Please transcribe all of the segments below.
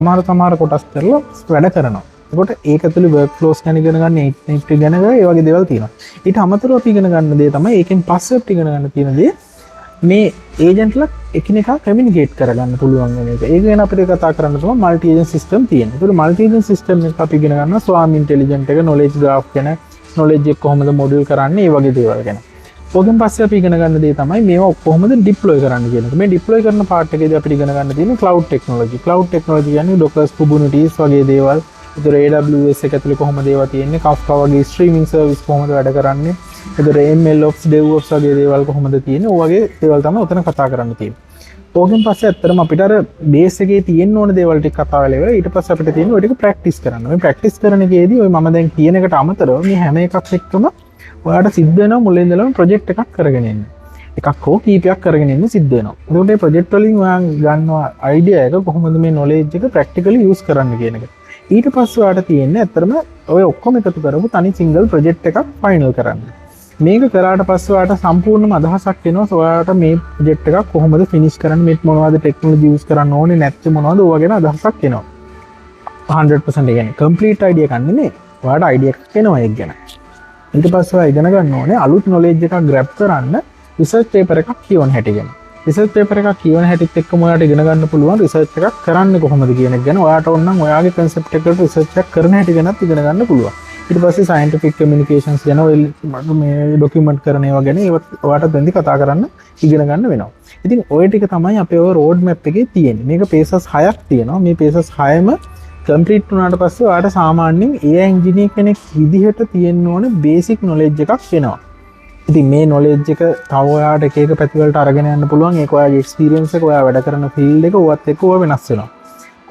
සමහර කොටස් කරලා වැඩ කරනවා. එතකොට ඒක ඇතුළේ work flows ගැන ඉගෙන ගන්න, Ignite ගැන ඒ වගේ දේවල් තියෙනවා. ඊට අමතරව අපි ඉගෙන ගන්න දේ තමයි ඒකෙන් පස්සේ අපි ඉගෙන ගන්න තියෙන දේ මේ ඒජන්ට්ලා එකිනෙකා කමියුනිකේට් කරගන්න පුළුවන් වෙන එක. ඒක ගැන අපිට කතා කරන්න තමයි මල්ටි ඒජන්ට් සිස්ටම් තියෙන්නේ. ඒතකොට මල්ටි ඒජන්ට් සිස්ටම් එක අපි ඉගෙන ගන්නවා ස්වාම් ඉන්ටෙලිජන්ට් එක, knowledge graph ගැන, knowledge එක කොහොමද මොඩියුල් කරන්නේ, මේ වගේ දේවල් ගැන. ඕකෙන් පස්සේ අපි ඉගෙන ගන්න දේ තමයි මේවා කොහොමද ඩිප්ලොයි කරන්න කියන එක. මේ ඩිප්ලොයි කරන පාර්ට් එකේදී අපිට ඉගෙන ගන්න තියෙන්නේ cloud technology. cloud technology කියන්නේ Docker, Kubernetes වගේ දේවල්. ඒතර AWS එක ඇතුලේ කොහොමද ඒවා තියෙන්නේ, Kafka වගේ streaming service කොහොමද වැඩ කරන්නේ, ඒතර MLOps, DevOps වගේ දේවල් කොහොමද තියෙන්නේ, ඔය වගේ දේවල් තමයි උතන කතා කරන්න තියෙන්නේ. ඕකෙන් පස්සේ ඇත්තටම අපිට අර බේස් එකේ තියෙන්න ඕන දේවල් ටික කතා වෙලා ඉවරයි. ඊට පස්සේ අපිට තියෙන්නේ ඔය ටික ප්‍රැක්ටිස් කරන්න. මේ ප්‍රැක්ටිස් කරන එකේදී ඔය මම දැන් කියන එකට අමතරව මේ හැම එකක් එක්කම ඔයාට සිද්ධ වෙනවා මුලින් ඉඳලම ප්‍රොජෙක්ට් එකක් කරගෙන එන්න. එකක් හෝ කීපයක් කරගෙන එන්න සිද්ධ වෙනවා. එතකොට මේ ප්‍රොජෙක්ට් වලින් ඔයා ගන්නවා අයිඩියා එක කොහොමද මේ knowledge එක ප්‍රැක්ටිකලි යූස් කරන්න කියන එක. ඊට පස්සේ ඔයාට තියෙන්නේ ඇත්තටම ඔය ඔක්කොම එකතු කරපු තනි සිංගල් ප්‍රොජෙක්ට් එකක් ෆයිනල් කරන්න. මේක කරාට පස්සේ ඔයාට සම්පූර්ණම අදහසක් එනවා ඔයාට මේ ප්‍රොජෙක්ට් එකක් කොහොමද ෆිනිෂ් කරන්න, මේ මොනවද ටෙක්නොලොජි යූස් කරන්න ඕනේ නැත්නම් මොනවද ඔය ගැන අදහසක් එනවා. 100% කියන්නේ කම්ප්ලීට් අයිඩියා එකක් නෙමෙයි. ඔයාට අයිඩියා එකක් එනවා ඒක ගැන. ඊට පස්සේ ඔයා ඉගෙන ගන්න ඕනේ අලුත් knowledge එකක් grab කරන්න රිසර්ච් පේපර් එකක් කියවන හැටි ගැන. රිසර්ච් පේපර් එකක් කියවන හැටිත් එක්කම ඔයාට ඉගෙන ගන්න පුළුවන් රිසර්ච් එකක් කරන්නේ කොහොමද කියන එක ගැන. ඔයාට ඕන නම් ඔයාගේ concept එකට රිසර්ච් එකක් කරන හැටි ගැනත් ඉගෙන ගන්න පුළුවන්. ඊට පස්සේ scientific communications ගැන ඔය මේ document කරන ඒවා ගැන ඔයාට දෙන්දි කතා කරන්න ඉගෙන ගන්න වෙනවා. ඉතින් ඔය ටික තමයි අපේ ඔය road map එකේ තියෙන්නේ. මේක phases 6ක් තියෙනවා. මේ phases 6ම කම්ප්ලීට් වුණාට පස්සේ ඔයාට සාමාන්‍යයෙන් AI engineer කෙනෙක් විදිහට තියෙන්න ඕන බේසික් knowledge එකක් වෙනවා. ඉතින් මේ knowledge එක තව ඔයාට එක එක පැති වලට අරගෙන යන්න පුළුවන්. ඒක ඔයාගේ experience එක, ඔයා වැඩ කරන field එක ඔයත් එක්ක ඔය වෙනස් වෙනවා.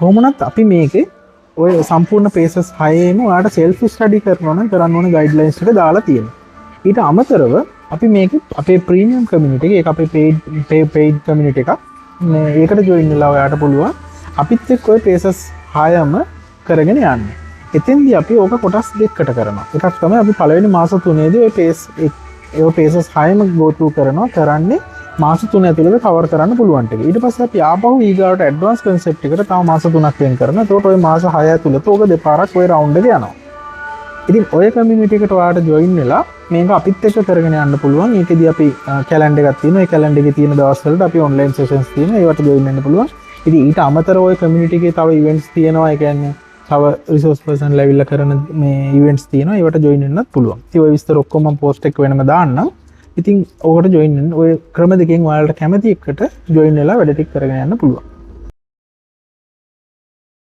කොහොමනත් අපි මේකේ ඔය සම්පූර්ණ phases 6ේම ඔයාට self study කරනවා නම් කරන්න ඕන guidelines ටික දාලා තියෙනවා. ඊට අමතරව අපි මේකේ අපේ premium community එක, ඒක අපේ paid community එකක්. ඒකට join වෙලා ඔයාට පුළුවන් අපිත් එක්ක ඔය phases 6ම කරගෙන යන්න. එතෙන්දී අපි ඕක කොටස් දෙකකට කරනවා. එකක් තමයි අපි පළවෙනි මාස 3ේදී ඔය phases 6ම go through කරන්නේ මාස 3 ඇතුළත කවර් කරන්න පුළුවන් ටික. ඊට පස්සේ අපි ආපහු ඊගාවට ඇඩ්වාන්ස් concept එකට තව මාස 3ක් වෙන් කරනවා. එතකොට ඔය මාස 6 ඇතුළත ඕක දෙපාරක් ඔය රවුන්ඩ් එක යනවා. ඉතින් ඔය community එකට ඔයාට join වෙලා මේක අපිත් එක්ක කරගෙන යන්න පුළුවන්. ඒකෙදී අපි calendar එකක් තියෙනවා. ඒ calendar එකේ තියෙන දවස් වලට අපි online sessions තියෙනවා. ඒවට join වෙන්න පුළුවන්. ඉතින් ඊට අමතරව ඔය community එකේ තව events තියෙනවා. ඒ කියන්නේ තව resource person level කරන මේ events තියෙනවා. ඒවට join වෙන්නත් පුළුවන්. ඉතින් ඔය විස්තර ඔක්කොම මම post එක වෙනම දාන්නම්. ඉතින් ඕකට join වෙන්න ඔය ක්‍රම දෙකෙන් ඔයාලට කැමති එකට join වෙලා වැඩ ටික කරගෙන යන්න පුළුවන්.